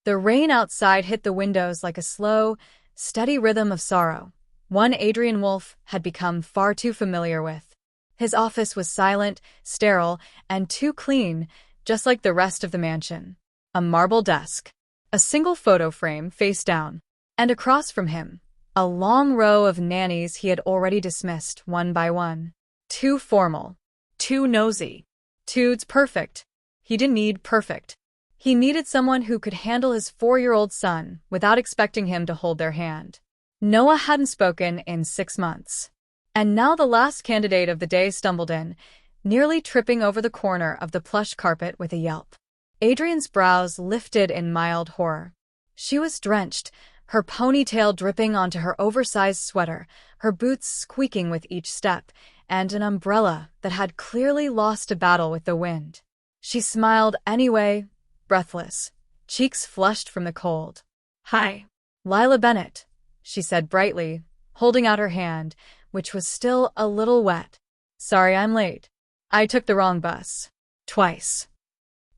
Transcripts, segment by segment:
The rain outside hit the windows like a slow, steady rhythm of sorrow, one Adrian Wolf had become far too familiar with. His office was silent, sterile, and too clean, just like the rest of the mansion. A marble desk, a single photo frame face down, and across from him, a long row of nannies he had already dismissed one by one. Too formal, too nosy, too perfect. He didn't need perfect. He needed someone who could handle his 4-year-old son without expecting him to hold their hand. Noah hadn't spoken in 6 months. And now the last candidate of the day stumbled in, nearly tripping over the corner of the plush carpet with a yelp. Adrian's brows lifted in mild horror. She was drenched, her ponytail dripping onto her oversized sweater, her boots squeaking with each step, and an umbrella that had clearly lost a battle with the wind. She smiled anyway, breathless, cheeks flushed from the cold. "Hi, Lila Bennett," she said brightly, holding out her hand, which was still a little wet. "Sorry I'm late. I took the wrong bus. Twice."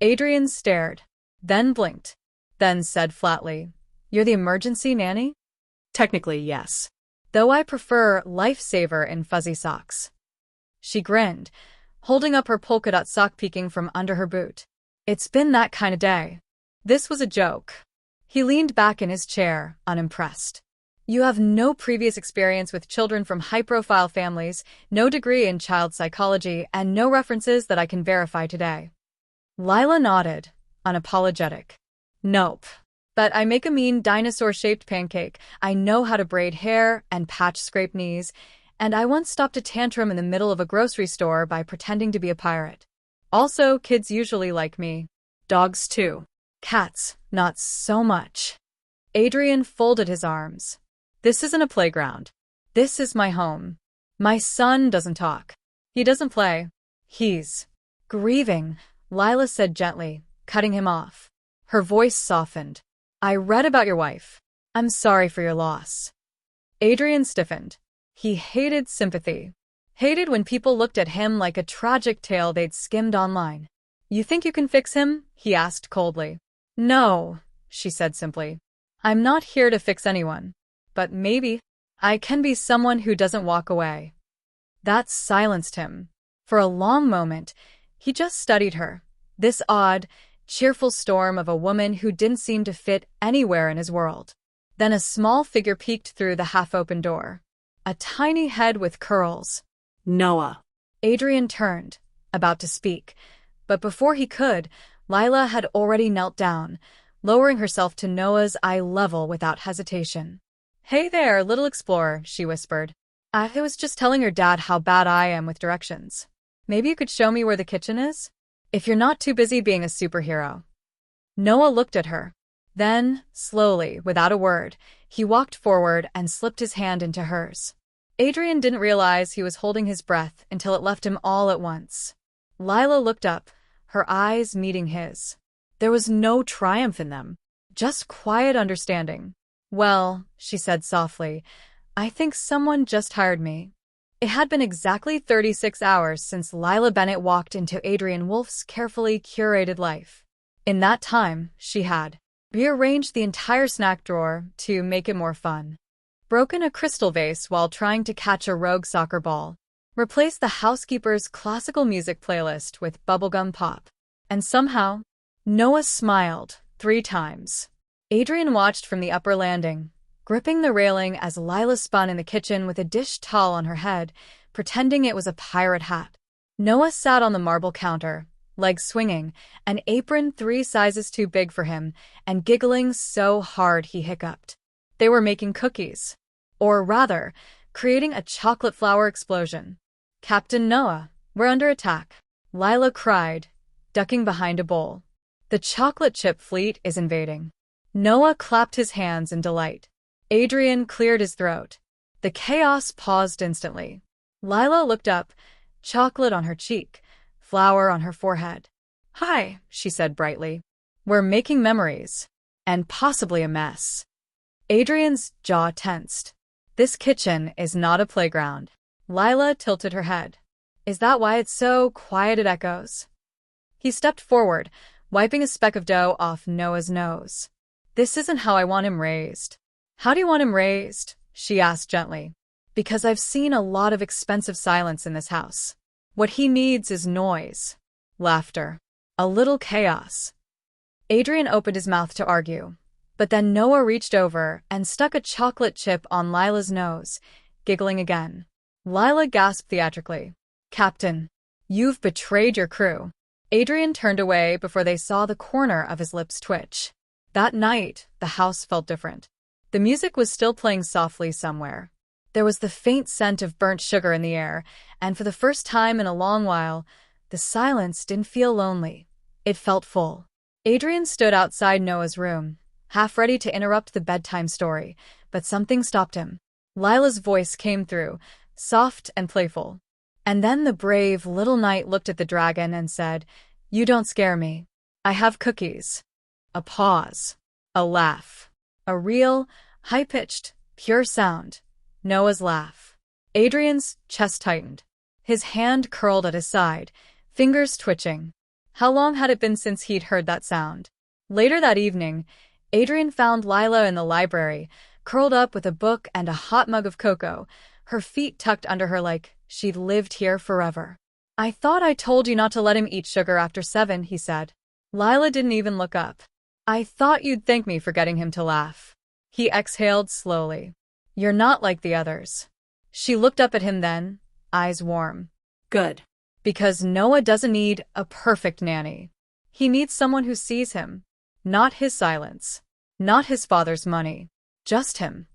Adrian stared, then blinked, then said flatly, "You're the emergency nanny?" "Technically, yes. Though I prefer lifesaver in fuzzy socks." She grinned, holding up her polka dot sock peeking from under her boot. "It's been that kind of day." This was a joke. He leaned back in his chair, unimpressed. "You have no previous experience with children from high-profile families, no degree in child psychology, and no references that I can verify today." Lila nodded, unapologetic. "Nope. But I make a mean dinosaur-shaped pancake, I know how to braid hair and patch scraped knees, and I once stopped a tantrum in the middle of a grocery store by pretending to be a pirate. Also, kids usually like me. Dogs too. Cats, not so much." Adrian folded his arms. "This isn't a playground. This is my home. My son doesn't talk. He doesn't play. He's grieving," Lila said gently, cutting him off. Her voice softened. "I read about your wife. I'm sorry for your loss." Adrian stiffened. He hated sympathy. Hated when people looked at him like a tragic tale they'd skimmed online. "You think you can fix him?" he asked coldly. "No," she said simply. "I'm not here to fix anyone. But maybe I can be someone who doesn't walk away." That silenced him. For a long moment, he just studied her, this odd, cheerful storm of a woman who didn't seem to fit anywhere in his world. Then a small figure peeked through the half-open door. A tiny head with curls. "Noah." Adrian turned, about to speak, but before he could, Lila had already knelt down, lowering herself to Noah's eye level without hesitation. "Hey there, little explorer," she whispered. "I was just telling your dad how bad I am with directions. Maybe you could show me where the kitchen is? If you're not too busy being a superhero." Noah looked at her. Then, slowly, without a word, he walked forward and slipped his hand into hers. Adrian didn't realize he was holding his breath until it left him all at once. Lila looked up, her eyes meeting his. There was no triumph in them, just quiet understanding. "Well," she said softly, "I think someone just hired me." It had been exactly 36 hours since Lila Bennett walked into Adrian Wolf's carefully curated life. In that time, she had rearranged the entire snack drawer to make it more fun, broken a crystal vase while trying to catch a rogue soccer ball, replaced the housekeeper's classical music playlist with bubblegum pop. And somehow, Noah smiled 3 times. Adrian watched from the upper landing, gripping the railing as Lila spun in the kitchen with a dish towel on her head, pretending it was a pirate hat. Noah sat on the marble counter, legs swinging, an apron 3 sizes too big for him, and giggling so hard he hiccuped. They were making cookies. Or rather, creating a chocolate flour explosion. "Captain Noah, we're under attack," Lila cried, ducking behind a bowl. "The chocolate chip fleet is invading." Noah clapped his hands in delight. Adrian cleared his throat. The chaos paused instantly. Lila looked up, chocolate on her cheek, flour on her forehead. "Hi," she said brightly. "We're making memories. And possibly a mess." Adrian's jaw tensed. "This kitchen is not a playground." Lila tilted her head. "Is that why it's so quiet it echoes?" He stepped forward, wiping a speck of dough off Noah's nose. This isn't how I want him raised. How do you want him raised? She asked gently. Because I've seen a lot of expensive silence in this house. What he needs is noise. Laughter. A little chaos. Adrian opened his mouth to argue. But then Noah reached over and stuck a chocolate chip on Lila's nose, giggling again. Lila gasped theatrically. Captain, you've betrayed your crew. Adrian turned away before they saw the corner of his lips twitch. That night, the house felt different. The music was still playing softly somewhere. There was the faint scent of burnt sugar in the air, and for the first time in a long while, the silence didn't feel lonely. It felt full. Adrian stood outside Noah's room, half ready to interrupt the bedtime story, but something stopped him. Lila's voice came through, soft and playful. And then the brave little knight looked at the dragon and said, You don't scare me. I have cookies. A pause. A laugh. A real, high-pitched, pure sound. Noah's laugh. Adrian's chest tightened. His hand curled at his side, fingers twitching. How long had it been since he'd heard that sound? Later that evening, Adrian found Lila in the library, curled up with a book and a hot mug of cocoa, her feet tucked under her like she'd lived here forever. I thought I told you not to let him eat sugar after 7, he said. Lila didn't even look up. I thought you'd thank me for getting him to laugh. He exhaled slowly. You're not like the others. She looked up at him then, eyes warm. Good. Because Noah doesn't need a perfect nanny. He needs someone who sees him. Not his silence. Not his father's money. Just him.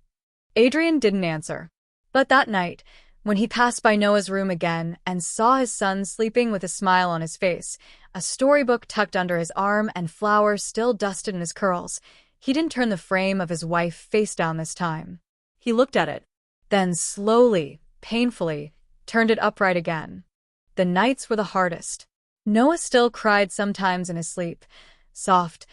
Adrian didn't answer. But that night, when he passed by Noah's room again and saw his son sleeping with a smile on his face, a storybook tucked under his arm and flowers still dusted in his curls, he didn't turn the frame of his wife face down this time. He looked at it, then slowly, painfully, turned it upright again. The nights were the hardest. Noah still cried sometimes in his sleep, soft,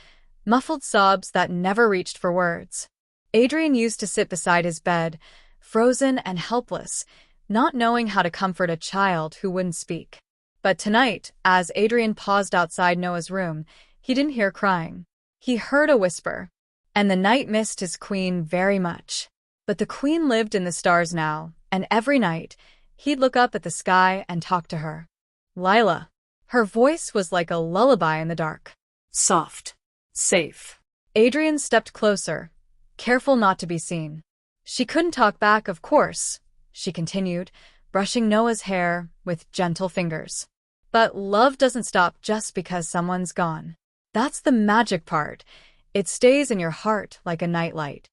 muffled sobs that never reached for words. Adrian used to sit beside his bed, frozen and helpless, not knowing how to comfort a child who wouldn't speak. But tonight, as Adrian paused outside Noah's room, he didn't hear crying. He heard a whisper, and the night missed his queen very much. But the queen lived in the stars now, and every night, he'd look up at the sky and talk to her. Lila. Her voice was like a lullaby in the dark. Soft. Safe. Adrian stepped closer, careful not to be seen. She couldn't talk back, of course, she continued, brushing Noah's hair with gentle fingers. But love doesn't stop just because someone's gone. That's the magic part. It stays in your heart like a nightlight.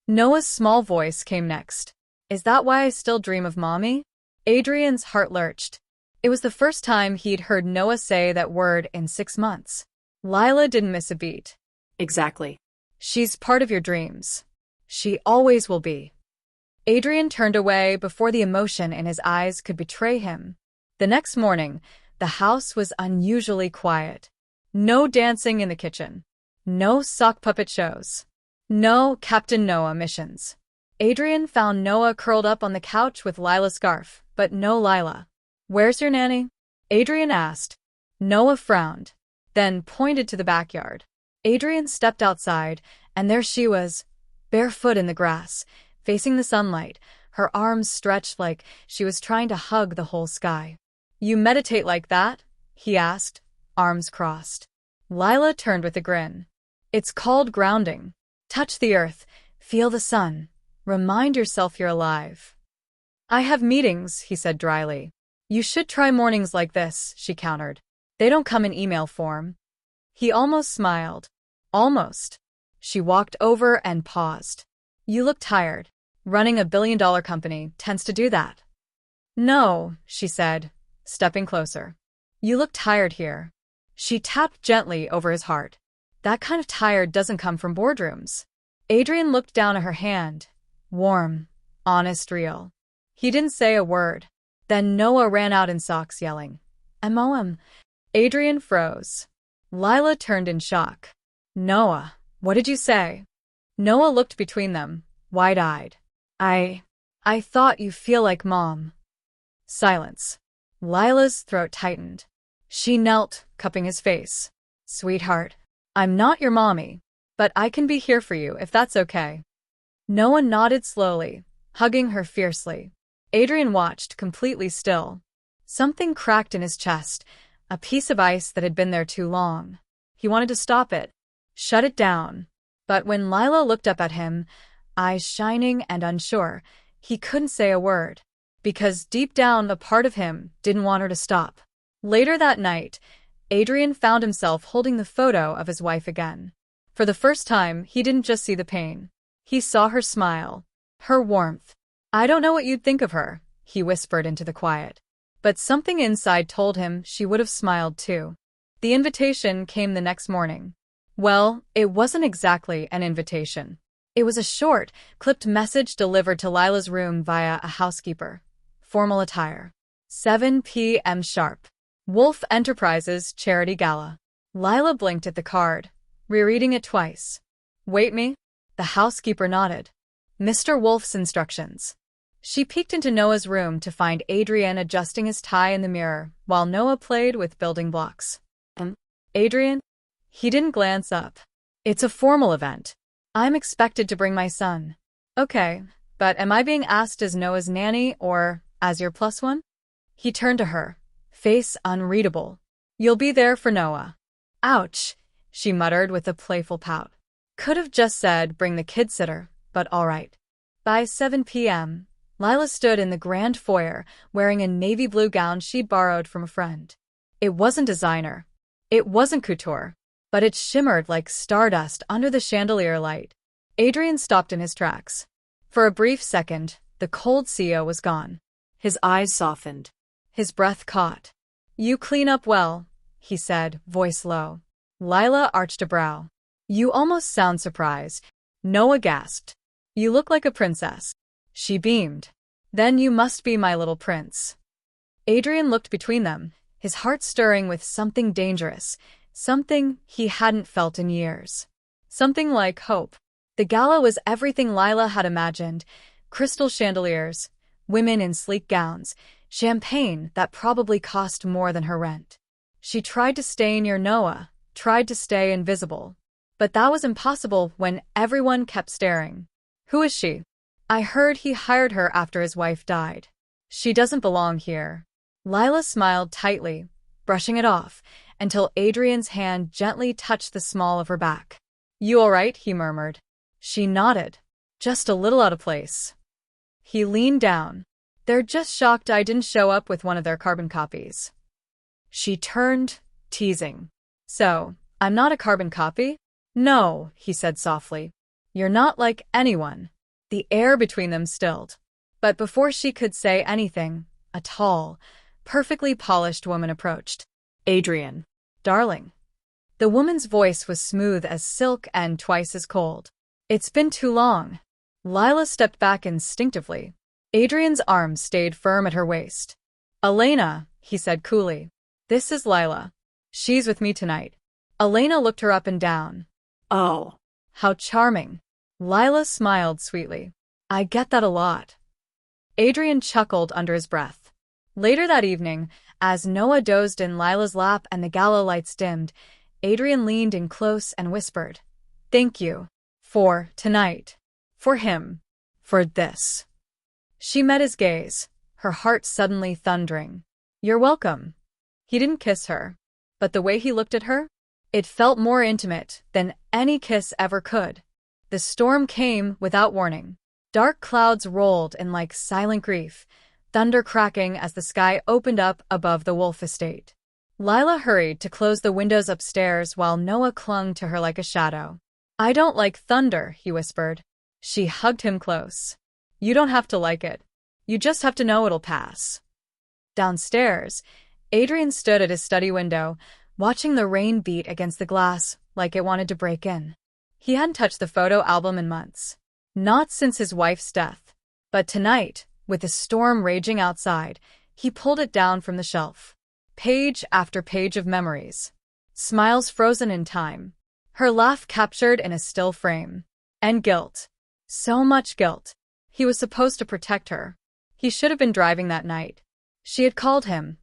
Noah's small voice came next. Is that why I still dream of Mommy? Adrian's heart lurched. It was the first time he'd heard Noah say that word in 6 months. Lila didn't miss a beat. Exactly. She's part of your dreams. She always will be. Adrian turned away before the emotion in his eyes could betray him. The next morning, the house was unusually quiet. No dancing in the kitchen. No sock puppet shows. No Captain Noah missions. Adrian found Noah curled up on the couch with Lila's scarf, but no Lila. Where's your nanny? Adrian asked. Noah frowned, then pointed to the backyard. Adrian stepped outside, and there she was, barefoot in the grass, facing the sunlight, her arms stretched like she was trying to hug the whole sky. You meditate like that? He asked, arms crossed. Lila turned with a grin. It's called grounding. Touch the earth, feel the sun, remind yourself you're alive. I have meetings, he said dryly. You should try mornings like this, she countered. They don't come in email form. He almost smiled. Almost. She walked over and paused. You look tired. Running a billion-dollar company tends to do that. No, she said, stepping closer. You look tired here. She tapped gently over his heart. That kind of tired doesn't come from boardrooms. Adrian looked down at her hand. Warm, honest, real. He didn't say a word. Then Noah ran out in socks yelling, M.O.M. Adrian froze. Lila turned in shock. Noah, what did you say? Noah looked between them, wide-eyed. I thought you feel like Mom. Silence. Lila's throat tightened. She knelt, cupping his face. Sweetheart, I'm not your mommy. But I can be here for you if that's okay. Noah nodded slowly, hugging her fiercely. Adrian watched, completely still. Something cracked in his chest, a piece of ice that had been there too long. He wanted to stop it, shut it down. But when Lila looked up at him, eyes shining and unsure, he couldn't say a word. Because deep down, a part of him didn't want her to stop. Later that night, Adrian found himself holding the photo of his wife again. For the first time, he didn't just see the pain. He saw her smile, her warmth. I don't know what you'd think of her, he whispered into the quiet. But something inside told him she would have smiled too. The invitation came the next morning. Well, it wasn't exactly an invitation. It was a short, clipped message delivered to Lila's room via a housekeeper. Formal attire. 7 p.m. sharp. Wolf Enterprises Charity Gala. Lila blinked at the card, rereading it twice. Wait me? The housekeeper nodded. Mr. Wolf's instructions. She peeked into Noah's room to find Adrian adjusting his tie in the mirror while Noah played with building blocks. Adrian? He didn't glance up. It's a formal event. I'm expected to bring my son. Okay, but am I being asked as Noah's nanny or as your plus one? He turned to her, face unreadable. You'll be there for Noah. Ouch, she muttered with a playful pout. Could have just said bring the kid sitter, but all right. By 7 p.m., Lila stood in the grand foyer wearing a navy blue gown she'd borrowed from a friend. It wasn't designer. It wasn't couture, but it shimmered like stardust under the chandelier light. Adrian stopped in his tracks. For a brief second, the cold CEO was gone. His eyes softened. His breath caught. You clean up well, he said, voice low. Lila arched a brow. You almost sound surprised. Noah gasped. You look like a princess. She beamed. Then you must be my little prince. Adrian looked between them, his heart stirring with something dangerous, something he hadn't felt in years. Something like hope. The gala was everything Lila had imagined. Crystal chandeliers, women in sleek gowns, champagne that probably cost more than her rent. She tried to stay near Noah, tried to stay invisible. But that was impossible when everyone kept staring. Who is she? I heard he hired her after his wife died. She doesn't belong here. Lila smiled tightly, brushing it off, until Adrian's hand gently touched the small of her back. You all right? He murmured. She nodded. Just a little out of place. He leaned down. They're just shocked I didn't show up with one of their carbon copies. She turned, teasing. So, I'm not a carbon copy? No, he said softly. You're not like anyone. The air between them stilled. But before she could say anything, a tall, perfectly polished woman approached. Adrian. Darling. The woman's voice was smooth as silk and twice as cold. It's been too long. Lila stepped back instinctively. Adrian's arms stayed firm at her waist. Elena, he said coolly. This is Lila. She's with me tonight. Elena looked her up and down. Oh, how charming. Lila smiled sweetly. I get that a lot. Adrian chuckled under his breath. Later that evening, as Noah dozed in Lila's lap and the gala lights dimmed, Adrian leaned in close and whispered, Thank you. For tonight. For him. For this. She met his gaze, her heart suddenly thundering. You're welcome. He didn't kiss her. But the way he looked at her? It felt more intimate than any kiss ever could. The storm came without warning. Dark clouds rolled in like silent grief, thunder cracking as the sky opened up above the Wolf estate. Lila hurried to close the windows upstairs while Noah clung to her like a shadow. I don't like thunder, he whispered. She hugged him close. You don't have to like it. You just have to know it'll pass. Downstairs, Adrian stood at his study window, watching the rain beat against the glass like it wanted to break in. He hadn't touched the photo album in months. Not since his wife's death. But tonight, with the storm raging outside, he pulled it down from the shelf. Page after page of memories. Smiles frozen in time. Her laugh captured in a still frame. And guilt. So much guilt. He was supposed to protect her. He should have been driving that night. She had called him,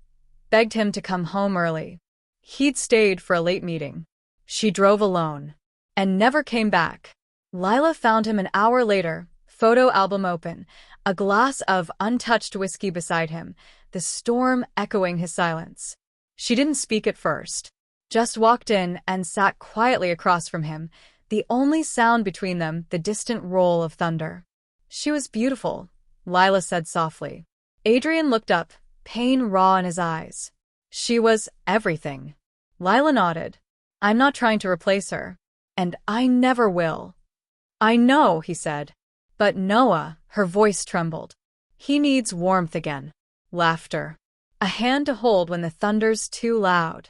begged him to come home early. He'd stayed for a late meeting. She drove alone. and never came back. Lila found him an hour later, photo album open, a glass of untouched whiskey beside him, the storm echoing his silence. She didn't speak at first, just walked in and sat quietly across from him, the only sound between them the distant roll of thunder. She was beautiful, Lila said softly. Adrian looked up, pain raw in his eyes. She was everything. Lila nodded. I'm not trying to replace her. And I never will. I know, he said. But Noah, her voice trembled. He needs warmth again. Laughter. A hand to hold when the thunder's too loud.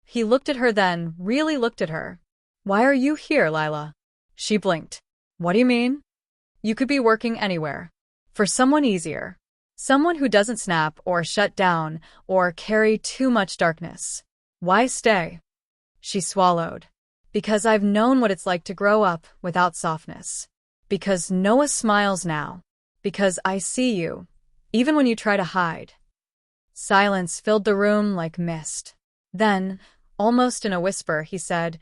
He looked at her then, really looked at her. Why are you here, Lila? She blinked. What do you mean? You could be working anywhere. For someone easier. Someone who doesn't snap or shut down or carry too much darkness. Why stay? She swallowed. Because I've known what it's like to grow up without softness. Because Noah smiles now. Because I see you, even when you try to hide. Silence filled the room like mist. Then, almost in a whisper, he said,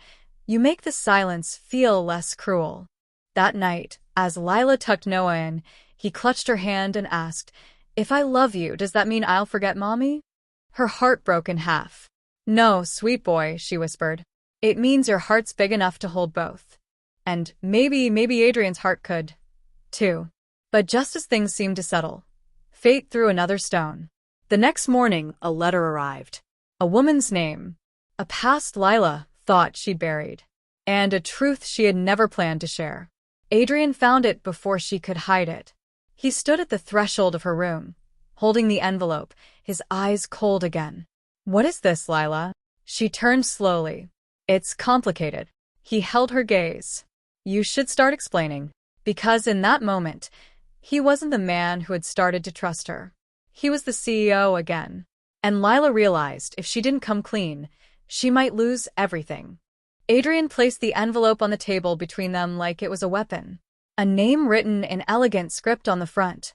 You make the silence feel less cruel. That night, as Lila tucked Noah in, he clutched her hand and asked, If I love you, does that mean I'll forget Mommy? Her heart broke in half. No, sweet boy, she whispered. It means your heart's big enough to hold both. And maybe Adrian's heart could, too. But just as things seemed to settle, fate threw another stone. The next morning, a letter arrived. A woman's name. A past Lila thought she'd buried. And a truth she had never planned to share. Adrian found it before she could hide it. He stood at the threshold of her room, holding the envelope, his eyes cold again. What is this, Lila? She turned slowly. It's complicated. He held her gaze. You should start explaining. Because in that moment, he wasn't the man who had started to trust her. He was the CEO again. And Lila realized if she didn't come clean, she might lose everything. Adrian placed the envelope on the table between them like it was a weapon. A name written in elegant script on the front.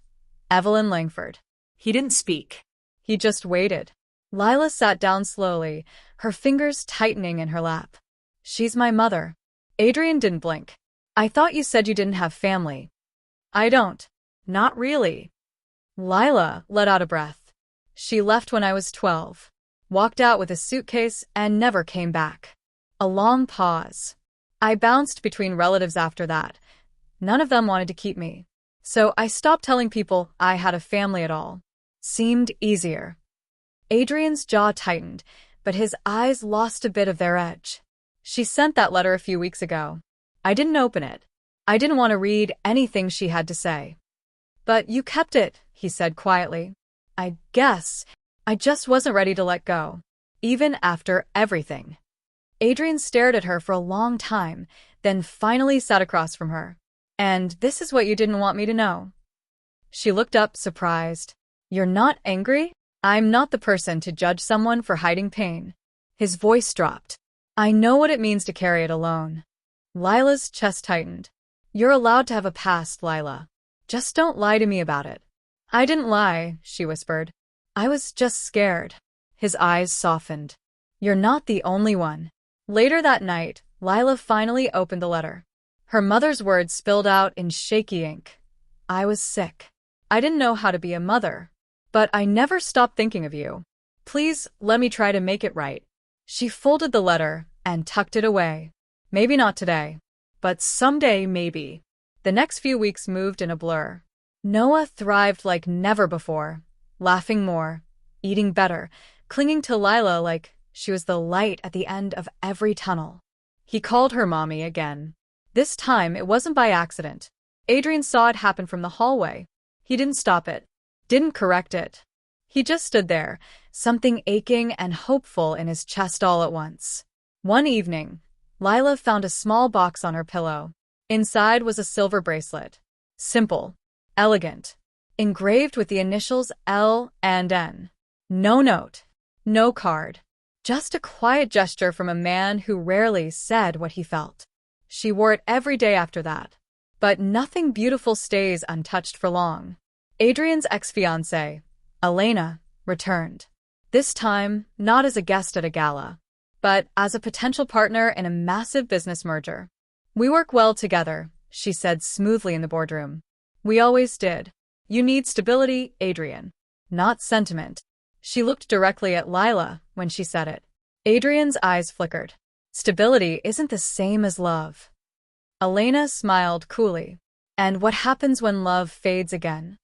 Evelyn Langford. He didn't speak. He just waited. Lila sat down slowly, her fingers tightening in her lap. She's my mother. Adrian didn't blink. I thought you said you didn't have family. I don't. Not really. Lila let out a breath. She left when I was 12. Walked out with a suitcase and never came back. A long pause. I bounced between relatives after that. None of them wanted to keep me. So I stopped telling people I had a family at all. Seemed easier. Adrian's jaw tightened, but his eyes lost a bit of their edge. She sent that letter a few weeks ago. I didn't open it. I didn't want to read anything she had to say. But you kept it, he said quietly. I guess I just wasn't ready to let go, even after everything. Adrian stared at her for a long time, then finally sat across from her. And this is what you didn't want me to know. She looked up, surprised. You're not angry? I'm not the person to judge someone for hiding pain. His voice dropped. I know what it means to carry it alone. Lila's chest tightened. You're allowed to have a past, Lila. Just don't lie to me about it. I didn't lie, she whispered. I was just scared. His eyes softened. You're not the only one. Later that night, Lila finally opened the letter. Her mother's words spilled out in shaky ink. I was sick. I didn't know how to be a mother. But I never stopped thinking of you. Please, let me try to make it right. She folded the letter and tucked it away. Maybe not today. But someday, maybe. The next few weeks moved in a blur. Noah thrived like never before, laughing more, eating better, clinging to Lila like she was the light at the end of every tunnel. He called her Mommy again. This time, it wasn't by accident. Adrian saw it happen from the hallway. He didn't stop it, didn't correct it. He just stood there, something aching and hopeful in his chest all at once. One evening, Lila found a small box on her pillow. Inside was a silver bracelet. Simple, elegant, engraved with the initials L and N. No note, no card. Just a quiet gesture from a man who rarely said what he felt. She wore it every day after that. But nothing beautiful stays untouched for long. Adrian's ex-fiancée, Elena, returned. This time, not as a guest at a gala, but as a potential partner in a massive business merger. We work well together, she said smoothly in the boardroom. We always did. You need stability, Adrian. Not sentiment. She looked directly at Lila when she said it. Adrian's eyes flickered. Stability isn't the same as love. Elena smiled coolly. And what happens when love fades again?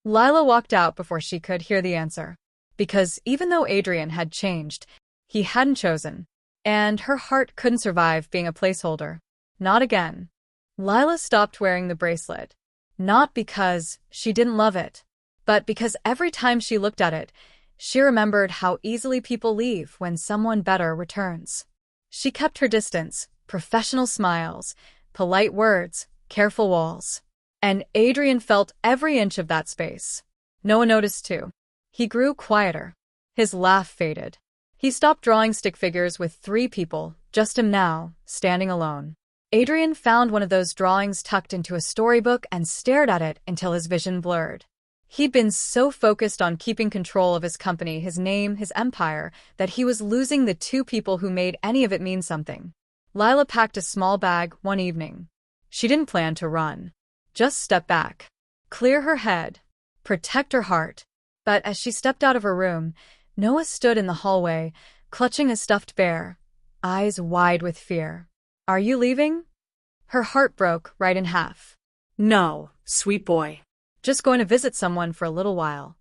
Lila walked out before she could hear the answer. Because even though Adrian had changed, he hadn't chosen. And her heart couldn't survive being a placeholder. Not again. Lila stopped wearing the bracelet. Not because she didn't love it, but because every time she looked at it, she remembered how easily people leave when someone better returns. She kept her distance, professional smiles, polite words, careful walls. And Adrian felt every inch of that space. Noah noticed too. He grew quieter. His laugh faded. He stopped drawing stick figures with 3 people, just him now, standing alone. Adrian found one of those drawings tucked into a storybook and stared at it until his vision blurred. He'd been so focused on keeping control of his company, his name, his empire, that he was losing the 2 people who made any of it mean something. Lila packed a small bag one evening. She didn't plan to run. Just step back. Clear her head. Protect her heart. But as she stepped out of her room, Noah stood in the hallway, clutching a stuffed bear, eyes wide with fear. Are you leaving? Her heart broke right in half. No, sweet boy. Just going to visit someone for a little while.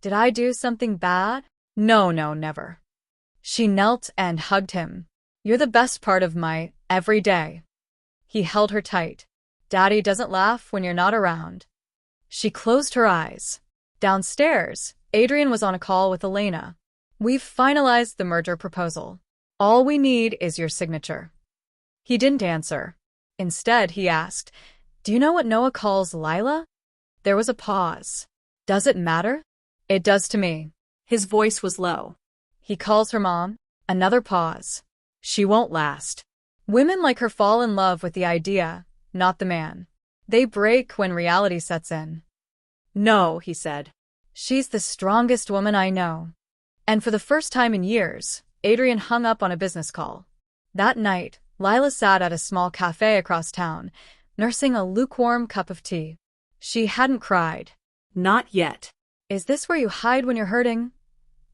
Did I do something bad? No, never. She knelt and hugged him. You're the best part of my every day. He held her tight. Daddy doesn't laugh when you're not around. She closed her eyes. Downstairs, Adrian was on a call with Elena. We've finalized the merger proposal. All we need is your signature. He didn't answer. Instead, he asked, Do you know what Noah calls Lila? There was a pause. Does it matter? It does to me. His voice was low. He calls her mom. Another pause. She won't last. Women like her fall in love with the idea, not the man. They break when reality sets in. No, he said. She's the strongest woman I know. And for the first time in years, Adrian hung up on a business call. That night, Lila sat at a small cafe across town, nursing a lukewarm cup of tea. She hadn't cried. Not yet. Is this where you hide when you're hurting?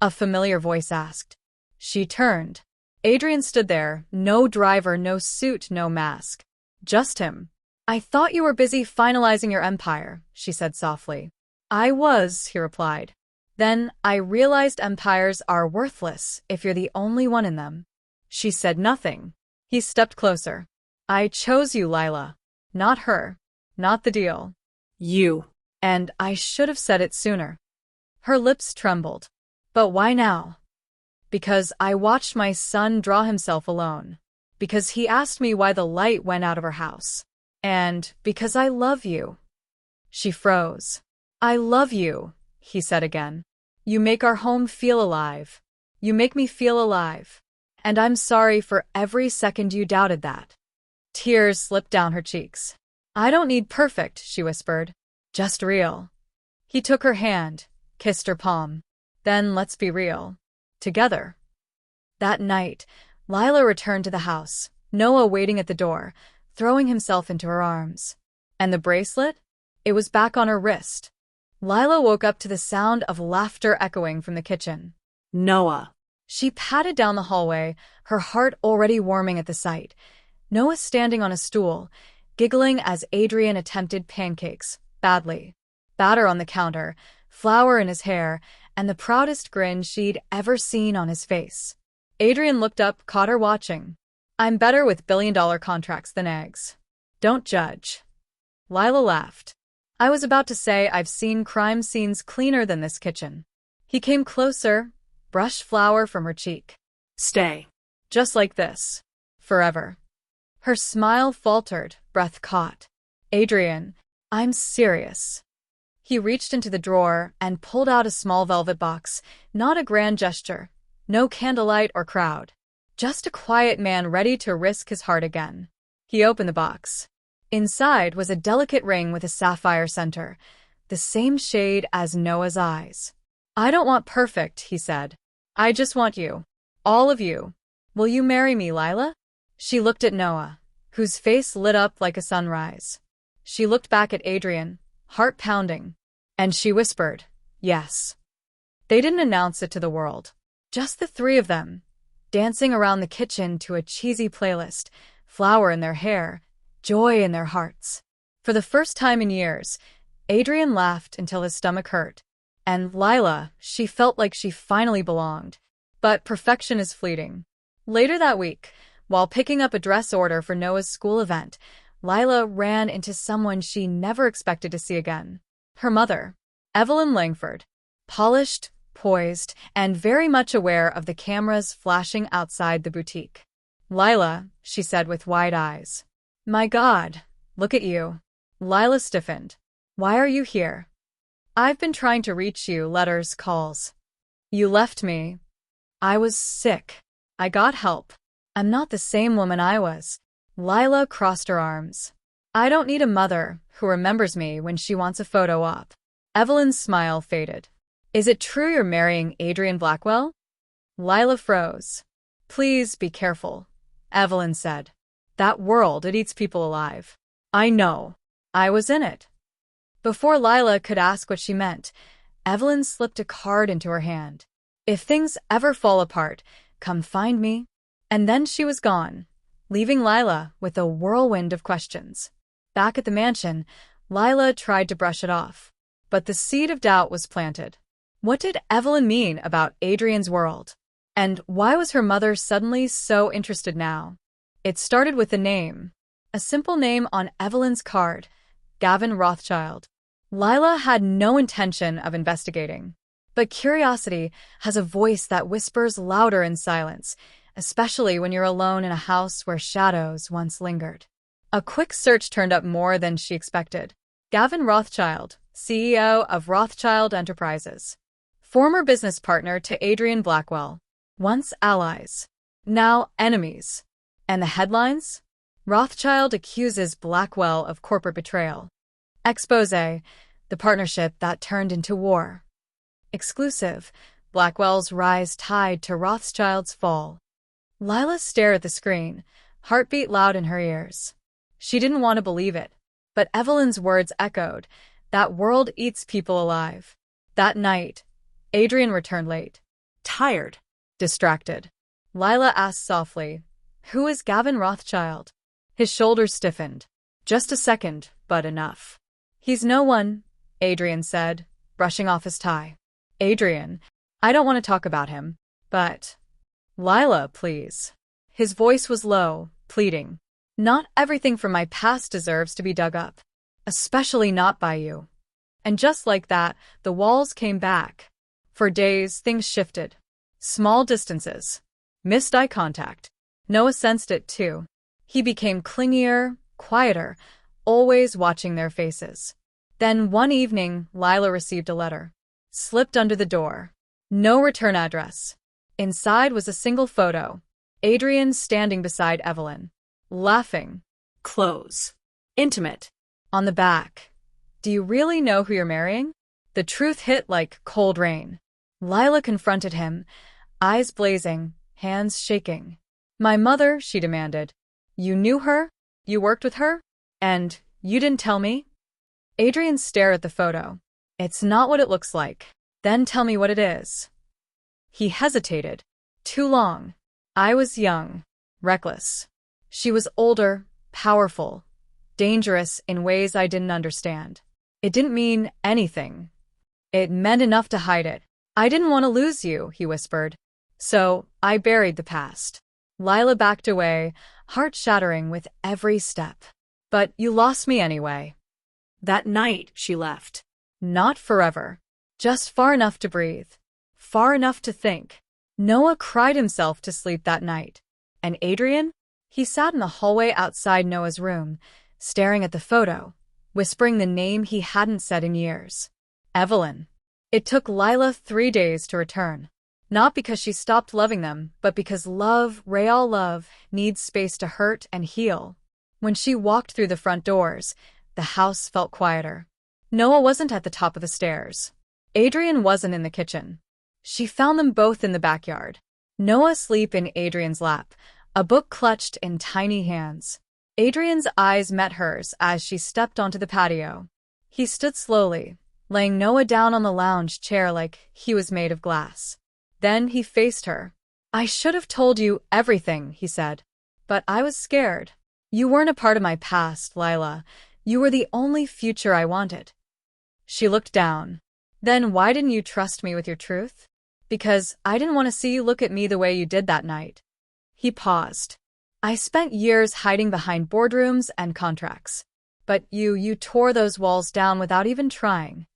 A familiar voice asked. She turned. Adrian stood there, no driver, no suit, no mask. Just him. I thought you were busy finalizing your empire, she said softly. I was, he replied. Then I realized empires are worthless if you're the only one in them. She said nothing. He stepped closer. I chose you, Lila. Not her. Not the deal. You. And I should have said it sooner. Her lips trembled. But why now? Because I watched my son draw himself alone. Because he asked me why the light went out of her house. And because I love you. She froze. I love you, he said again. You make our home feel alive. You make me feel alive. And I'm sorry for every second you doubted that. Tears slipped down her cheeks. I don't need perfect, she whispered. Just real. He took her hand, kissed her palm. Then let's be real. Together. That night, Lila returned to the house, Noah waiting at the door, throwing himself into her arms. And the bracelet? It was back on her wrist. Lila woke up to the sound of laughter echoing from the kitchen. Noah. She padded down the hallway, her heart already warming at the sight. Noah standing on a stool, giggling as Adrian attempted pancakes, badly. Batter on the counter, flour in his hair, and the proudest grin she'd ever seen on his face. Adrian looked up, caught her watching. I'm better with billion-dollar contracts than eggs. Don't judge. Lila laughed. I was about to say I've seen crime scenes cleaner than this kitchen. He came closer, brushed flour from her cheek. Stay. Just like this. Forever. Her smile faltered, breath caught. Adrian, I'm serious. He reached into the drawer and pulled out a small velvet box, not a grand gesture, no candlelight or crowd. Just a quiet man ready to risk his heart again. He opened the box. Inside was a delicate ring with a sapphire center, the same shade as Noah's eyes. I don't want perfect, he said. I just want you. All of you. Will you marry me, Lila? She looked at Noah, whose face lit up like a sunrise. She looked back at Adrian, heart pounding, and she whispered, "Yes." They didn't announce it to the world. Just the three of them, dancing around the kitchen to a cheesy playlist, flower in their hair, joy in their hearts. For the first time in years, Adrian laughed until his stomach hurt. And Lila, she felt like she finally belonged. But perfection is fleeting. Later that week, while picking up a dress order for Noah's school event, Lila ran into someone she never expected to see again. Her mother, Evelyn Langford. Polished, poised, and very much aware of the cameras flashing outside the boutique. "Lila," she said with wide eyes. "My God, look at you." Lila stiffened. "Why are you here?" "I've been trying to reach you, letters, calls. You left me. I was sick. I got help. I'm not the same woman I was." Lila crossed her arms. "I don't need a mother who remembers me when she wants a photo op." Evelyn's smile faded. "Is it true you're marrying Adrian Blackwell?" Lila froze. "Please be careful," Evelyn said. "That world, it eats people alive." "I know. I was in it." Before Lila could ask what she meant, Evelyn slipped a card into her hand. "If things ever fall apart, come find me." And then she was gone, leaving Lila with a whirlwind of questions. Back at the mansion, Lila tried to brush it off, but the seed of doubt was planted. What did Evelyn mean about Adrian's world? And why was her mother suddenly so interested now? It started with a name. A simple name on Evelyn's card, Gavin Rothschild. Lila had no intention of investigating. But curiosity has a voice that whispers louder in silence, especially when you're alone in a house where shadows once lingered. A quick search turned up more than she expected. Gavin Rothschild, CEO of Rothschild Enterprises. Former business partner to Adrian Blackwell. Once allies. Now enemies. And the headlines? Rothschild accuses Blackwell of corporate betrayal. Exposé, the partnership that turned into war. Exclusive, Blackwell's rise tied to Rothschild's fall. Lila stared at the screen, heartbeat loud in her ears. She didn't want to believe it, but Evelyn's words echoed. That world eats people alive. That night, Adrian returned late. Tired. Distracted. Lila asked softly, "Who is Gavin Rothschild?" His shoulders stiffened. "Just a second, but enough." "He's no one," Adrian said, brushing off his tie. "Adrian, I don't want to talk about him, but—" "Lila, please." His voice was low, pleading. "Not everything from my past deserves to be dug up. Especially not by you." And just like that, the walls came back. For days, things shifted. Small distances. Missed eye contact. Noah sensed it too. He became clingier, quieter, always watching their faces. Then one evening, Lila received a letter. Slipped under the door. No return address. Inside was a single photo. Adrian standing beside Evelyn. Laughing. Close. Intimate. On the back. "Do you really know who you're marrying?" The truth hit like cold rain. Lila confronted him, eyes blazing, hands shaking. "My mother," she demanded. "You knew her? You worked with her? And you didn't tell me?" Adrian stared at the photo. "It's not what it looks like." "Then tell me what it is." He hesitated. "Too long. I was young, reckless. She was older, powerful, dangerous in ways I didn't understand. It didn't mean anything. It meant enough to hide it. I didn't want to lose you," he whispered. "So I buried the past." Lila backed away, heart shattering with every step. "But you lost me anyway." That night, she left. Not forever. Just far enough to breathe. Far enough to think. Noah cried himself to sleep that night. And Adrian? He sat in the hallway outside Noah's room, staring at the photo, whispering the name he hadn't said in years. Evelyn. It took Lila 3 days to return. Not because she stopped loving them, but because love, real love, needs space to hurt and heal. When she walked through the front doors, the house felt quieter. Noah wasn't at the top of the stairs. Adrian wasn't in the kitchen. She found them both in the backyard. Noah asleep in Adrian's lap, a book clutched in tiny hands. Adrian's eyes met hers as she stepped onto the patio. He stood slowly, laying Noah down on the lounge chair like he was made of glass. Then he faced her. "I should have told you everything," he said. "But I was scared. You weren't a part of my past, Lila. You were the only future I wanted." She looked down. "Then why didn't you trust me with your truth?" "Because I didn't want to see you look at me the way you did that night." He paused. "I spent years hiding behind boardrooms and contracts. But you tore those walls down without even trying."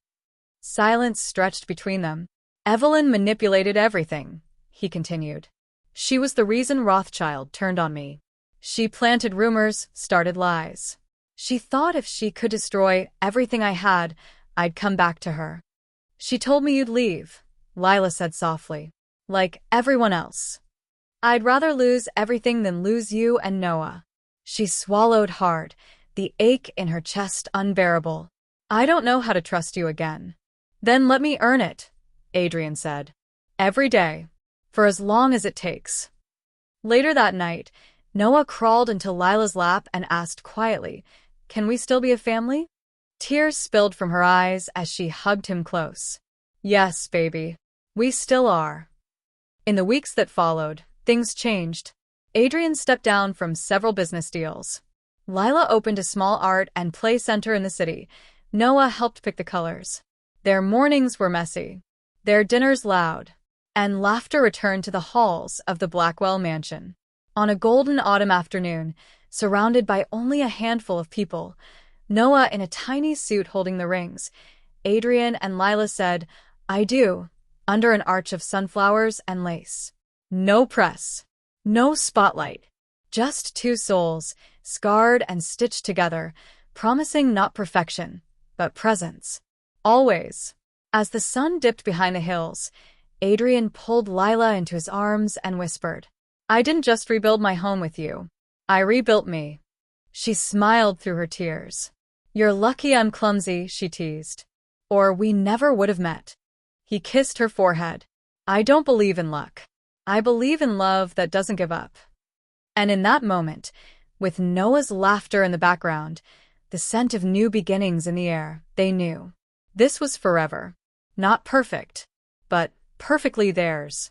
Silence stretched between them. "Evelyn manipulated everything," he continued. "She was the reason Rothschild turned on me. She planted rumors, started lies. She thought if she could destroy everything I had, I'd come back to her." "She told me you'd leave," Lila said softly. "Like everyone else. I'd rather lose everything than lose you and Noah." She swallowed hard, the ache in her chest unbearable. "I don't know how to trust you again." "Then let me earn it," Adrian said. "Every day. For as long as it takes." Later that night, Noah crawled into Lila's lap and asked quietly, "Can we still be a family?" Tears spilled from her eyes as she hugged him close. "Yes, baby. We still are." In the weeks that followed, things changed. Adrian stepped down from several business deals. Lila opened a small art and play center in the city. Noah helped pick the colors. Their mornings were messy, their dinners loud, and laughter returned to the halls of the Blackwell mansion. On a golden autumn afternoon, surrounded by only a handful of people, Noah in a tiny suit holding the rings, Adrian and Lila said, "I do," under an arch of sunflowers and lace. No press, no spotlight, just two souls, scarred and stitched together, promising not perfection, but presence. Always. As the sun dipped behind the hills, Adrian pulled Lila into his arms and whispered, "I didn't just rebuild my home with you. I rebuilt me." She smiled through her tears. "You're lucky I'm clumsy," she teased. "Or we never would have met." He kissed her forehead. "I don't believe in luck. I believe in love that doesn't give up." And in that moment, with Noah's laughter in the background, the scent of new beginnings in the air, they knew. This was forever. Not perfect, but perfectly theirs.